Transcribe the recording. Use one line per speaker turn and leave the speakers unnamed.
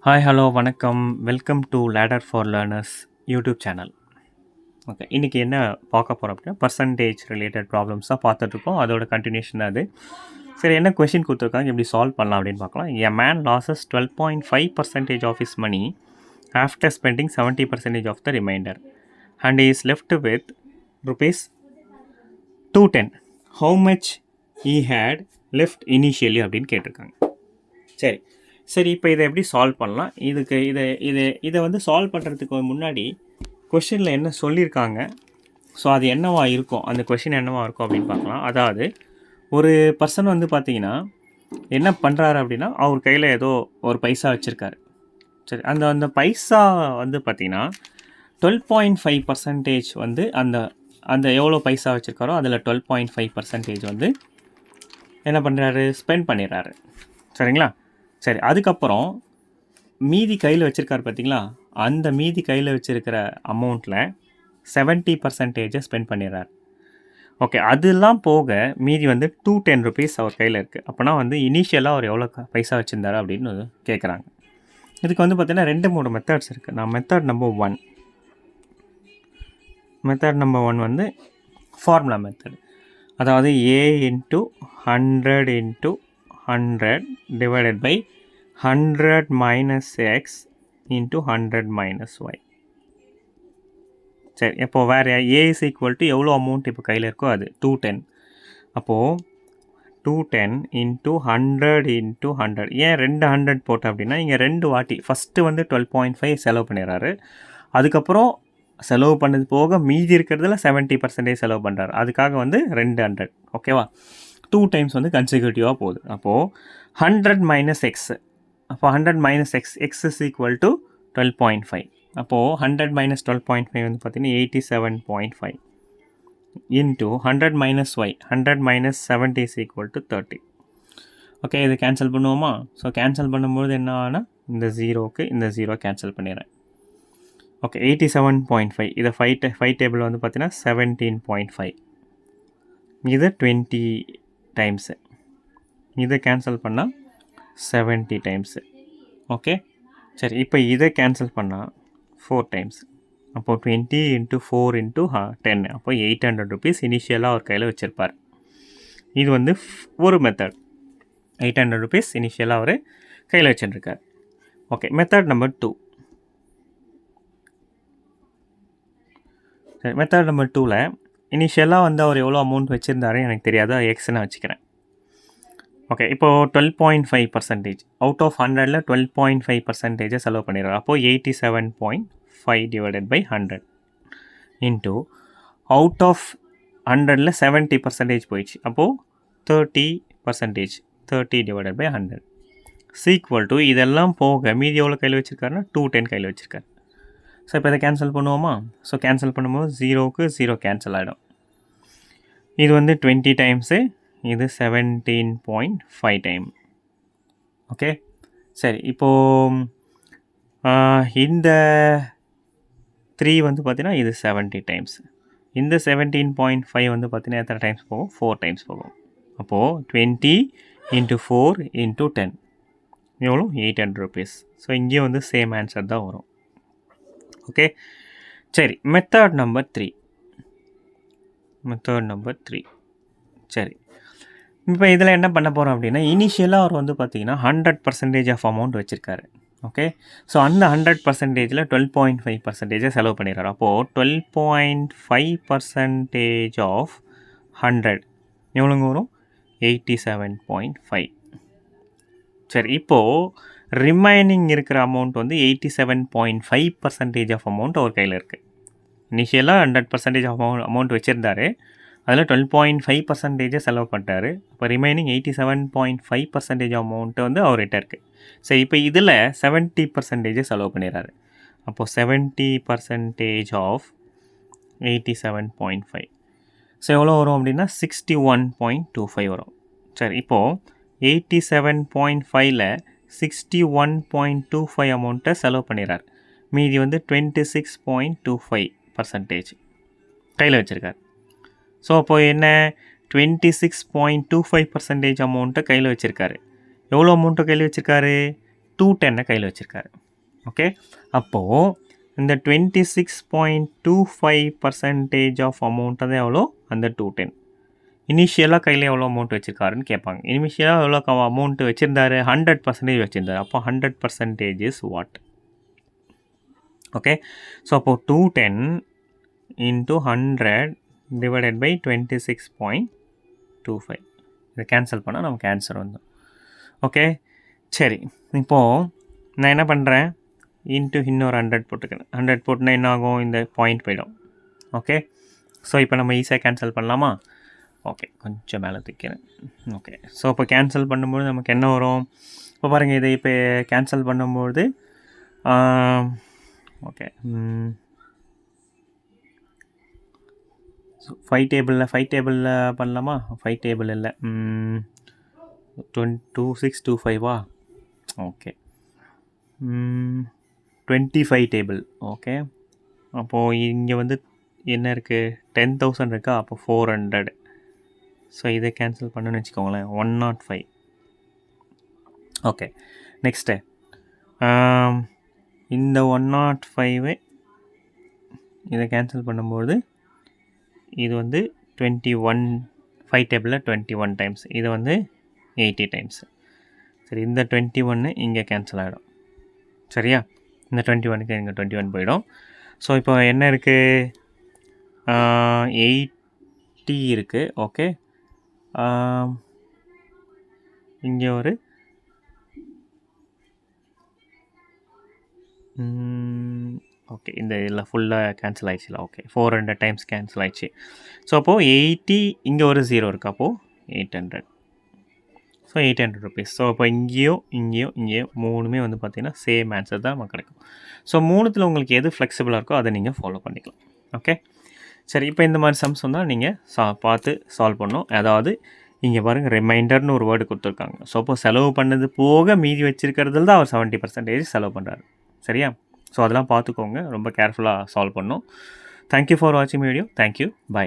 Hi hello வணக்கம் welcome to ladder for learners YouTube channel. Okay, இன்றைக்கி என்ன பார்க்க போகிறோம் அப்படின்னா பர்சன்டேஜ் ரிலேட்டட் ப்ராப்ளம்ஸ் தான் பார்த்துட்ருக்கோம். அதோட கண்டினியூஷன் அது. சரி, என்ன கொஷின் கொடுத்துருக்காங்க, எப்படி சால்வ் பண்ணலாம் அப்படின்னு பார்க்கலாம். A man losses 12.5% of his money after spending 70% of the remainder and is left with rupees 210. How much he had left initially அப்படின்னு கேட்டிருக்காங்க. சரி இப்போ இதை எப்படி சால்வ் பண்ணலாம்? இதை வந்து சால்வ் பண்ணுறதுக்கு முன்னாடி கொஷினில் என்ன சொல்லியிருக்காங்க, ஸோ அது என்னவா இருக்கும், அந்த கொஷின் என்னவா இருக்கும் அப்படின்னு பார்க்கலாம். அதாவது ஒரு பர்சன் வந்து பார்த்தீங்கன்னா என்ன பண்ணுறாரு அப்படின்னா, அவர் கையில் ஏதோ ஒரு பைசா வச்சுருக்காரு. சரி, அந்த அந்த பைசா வந்து பார்த்திங்கன்னா 12.5% வந்து அந்த அந்த எவ்வளோ பைசா வச்சுருக்காரோ அதில் 12.5% வந்து என்ன பண்ணுறாரு, ஸ்பெண்ட் பண்ணிடுறாரு. சரிங்களா? சரி, அதுக்கப்புறம் மீதி கையில் வச்சுருக்காரு பார்த்தீங்களா, அந்த மீதி கையில் வச்சுருக்கிற அமௌண்ட்டில் 70% ஸ்பெண்ட் பண்ணிடுறாரு. ஓகே, அதெல்லாம் போக மீதி வந்து 210 ருபீஸ் அவர் கையில் இருக்குது. அப்போனா வந்து இனிஷியலாக அவர் எவ்வளோ பைசா வச்சுருந்தாரு அப்படின்னு கேட்குறாங்க. இதுக்கு வந்து பார்த்திங்கன்னா 2-3 மெத்தட்ஸ் இருக்குது. நான் மெத்தட் நம்பர் 1 வந்து ஃபார்முலா மெத்தட். அதாவது A × 100 × 100 divided by 100 minus x into 100 minus y. சரி, இப்போது வேறு A is equal to எவ்வளோ அமௌண்ட் இப்போ கையில் இருக்கோ அது 210. அப்போது 210 into 100 into 100. ஏன் 200 போட்டேன் அப்படின்னா, இங்கே 2 வாட்டி ஃபஸ்ட்டு வந்து 12.5 செலவு பண்ணிடுறாரு. அதுக்கப்புறம் செலவு பண்ணது போக மீதி இருக்கிறதுல 70% செலவு பண்ணுறாரு. அதுக்காக வந்து 200. ஓகேவா? 2 டைம்ஸ் வந்து கன்சிக்யூட்டிவாக போகுது. அப்போது 100 மைனஸ் எக்ஸ், அப்போ 100 minus X is equal to 12.5. அப்போது 100 மைனஸ் 12.5 வந்து பார்த்திங்கன்னா 87.5 into 100 minus Y, 100 minus 70 is equal to 30. Okay, இது கேன்சல் பண்ணுவோமா? ஸோ கேன்சல் பண்ணும்போது என்ன ஆனால் இந்த ஜீரோவுக்கு இந்த ஜீரோ கேன்சல் பண்ணிடுறேன். ஓகே, 87.5. இதை 5 டேபிள் வந்து பார்த்திங்கன்னா 17.5. இது 20 டைம்ஸு. இதை கேன்சல் பண்ணால் 70 டைம்ஸு. ஓகே, சரி, இப்போ இதை கேன்சல் பண்ணால் 4 டைம்ஸ். அப்போது 20 × 4 × 10. அப்போ 800 ருபீஸ் இனிஷியலாக அவர் கையில் வச்சுருப்பார். இது வந்து ஒரு மெத்தட். 800 ருபீஸ் இனிஷியலாக அவர் கையில் வச்சுருக்கார். Okay, method number 2. சரி, மெத்தட் நம்பர் 2ல் இனிஷியலாக வந்து அவர் எவ்வளோ அமௌண்ட் வச்சுருந்தாரு எனக்கு தெரியாது, எக்ஸ் நான் வச்சுக்கிறேன். ஓகே, இப்போது 12.5% அவுட் ஆஃப் 100ல் 12.5% செலவு பண்ணிடுறாரு. அப்போது 87.5 divided by 100 into out of 100ல் 70% போயிடுச்சு. அப்போது 30%, 30 டிவைடட் பை 100 சீக்வல் டு இதெல்லாம் போக மீதி எவ்வளோ கையில் வச்சுருக்காருன்னா 210 கையில் வச்சுருக்காரு. ஸோ இப்போ இதை கேன்சல் பண்ணுவோமா? ஸோ கேன்சல் பண்ணும்போது 0க்கு 0 கேன்சல் ஆகிடும். இது வந்து 20 டைம்ஸு, இது 17.5 டைம். ஓகே, சரி, இப்போது இந்த 3 வந்து பார்த்திங்கன்னா இது 70 டைம்ஸ். இந்த 17.5 வந்து பார்த்திங்கன்னா எத்தனை டைம்ஸ் போகும்? 4 டைம்ஸ் போகும். அப்போது 20 × 4 × 10 எவ்வளோ? 800 ருபீஸ். ஸோ இங்கேயும் வந்து சேம் ஆன்சர் தான் வரும். ஓகே, சரி, மெத்தட் நம்பர் 3. சரி, இப்போ இதில் என்ன பண்ண போகிறோம் அப்படின்னா, இனிஷியலாக அவர் வந்து பார்த்திங்கன்னா 100% ஆஃப் அமௌண்ட் வச்சுருக்காரு. ஓகே, ஸோ அந்த 100%ல் 12.5% செலவு பண்ணிடுறாரு. அப்போது 12.5% ஆஃப் 100 எவ்வளோங்க வரும்? 87.5. சரி, இப்போது ரிமைனிங் இருக்கிற அமௌண்ட் வந்து 87.5% ஆஃப் அமௌண்ட் அவர் கையில் இருக்குது. இனிஷியலாக 100% ஆஃப் அமௌண்ட் வச்சுருந்தாரு, அதில் 12.5% செலவு பண்ணிட்டாரு. இப்போ ரிமைனிங் 87.5% அமௌண்ட்டு வந்து அவர்கிட்ட இருக்குது. சரி, இப்போ இதில் 70% செலவு பண்ணிடுறாரு. அப்போது 70% ஆஃப் 87.5 ஸோ எவ்வளோ வரும் அப்படின்னா 61.25 வரும். சரி, இப்போது 87.5ல் 61.25 அமௌண்ட்டை செலவு பண்ணிடுறார். மீதி வந்து 26.25% கையில் வச்சுருக்கார். ஸோ அப்போது என்ன, 26.25% அமௌண்ட்டை கையில் வச்சுருக்காரு. எவ்வளோ அமௌண்ட்டை கையில் வச்சுருக்காரு? 210 கையில் வச்சுருக்காரு. ஓகே, அப்போது இந்த 26.25% ஆஃப் அமௌண்ட் தான் எவ்வளோ, அந்த 210. இனிஷியலாக கையில் எவ்வளோ அமௌண்ட் வச்சுருக்காருன்னு கேட்பாங்க. இனிஷியலாக எவ்வளோ அமௌண்ட் வச்சுருந்தாரு, 100% வச்சுருந்தார். அப்போ 100% இஸ் வாட்? ஓகே, ஸோ அப்போது 210 into 100 divided by 26.25. இதை கேன்சல் பண்ணால் நமக்கு ஆன்சர் வந்துடும். ஓகே, சரி, இப்போது நான் என்ன பண்ணுறேன், இன்ட்டு இன்னொரு 100 போட்டுக்கிறேன். 100 போட்டுனா என்ன ஆகும், இந்த பாயிண்ட் போயிடும். ஓகே, ஸோ இப்போ நம்ம ஈஸியாக கேன்சல் பண்ணலாமா? ஓகே, கொஞ்சம் மேலே தூக்கிறேன். ஓகே, ஸோ இப்போ கேன்சல் பண்ணும்போது நமக்கு என்ன வரும், இப்போ பாருங்கள், இதை இப்போ கேன்சல் பண்ணும்போது ஓகே, ஸோ 5 டேபிளில் பண்ணலாமா? 5 டேபிள் இல்லை, 2625 ஓகே, 25 டேபிள். ஓகே, அப்போது இங்கே வந்து என்ன இருக்குது, 10,000 இருக்கா, அப்போ 400. ஸோ இதை கேன்சல் பண்ணுன்னு வச்சுக்கோங்களேன், 105. ஓகே, நெக்ஸ்ட்டு இந்த 105 இதை கேன்சல் பண்ணும்போது இது வந்து 21, 5 டேபிளில் 21 டைம்ஸ், இது வந்து 80 டைம்ஸ். சரி, இந்த 21 இங்கே கேன்சல் ஆகிடும். சரியா, இந்த 21க்கு இங்கே 21 போயிடும். ஸோ இப்போ என்ன இருக்குது, 80 இருக்குது. ஓகே, இங்கே ஒரு ஓகே, இந்த இதில் ஃபுல்லாக கேன்சல் ஆகிடுச்சுல. ஓகே, 400 டைம்ஸ் கேன்சல் ஆகிடுச்சு. ஸோ அப்போது 80, இங்கே ஒரு 0 இருக்குது, அப்போது 800. So 800 rupees. ஸோ இப்போ இங்கேயும் மூணுமே வந்து பார்த்திங்கன்னா சேம் ஆன்சர் தான் நமக்கு கிடைக்கும். ஸோ மூணுத்தில் உங்களுக்கு எது ஃப்ளெக்சிபிளாக இருக்கோ அதை நீங்கள் ஃபாலோ பண்ணிக்கலாம். ஓகே, சரி, இப்போ இந்த மாதிரி சம்ஸ் வந்தால் நீங்கள் பார்த்து சால்வ் பண்ணணும். அதாவது இங்கே பாருங்கள், ரிமைண்டர்னு ஒரு வேர்டு கொடுத்துருக்காங்க. ஸோ அப்போ செலவு பண்ணது போக மீதி வச்சுருக்கிறதுல தான் அவர் 70% செலவு பண்ணுறாரு. சரியா, ஸோ அதெல்லாம் பார்த்துக்கோங்க, ரொம்ப கேர்ஃபுல்லாக சால்வ் பண்ணணும். தேங்க்யூ ஃபார் வாட்சிங் வீடியோ. Thank you, by.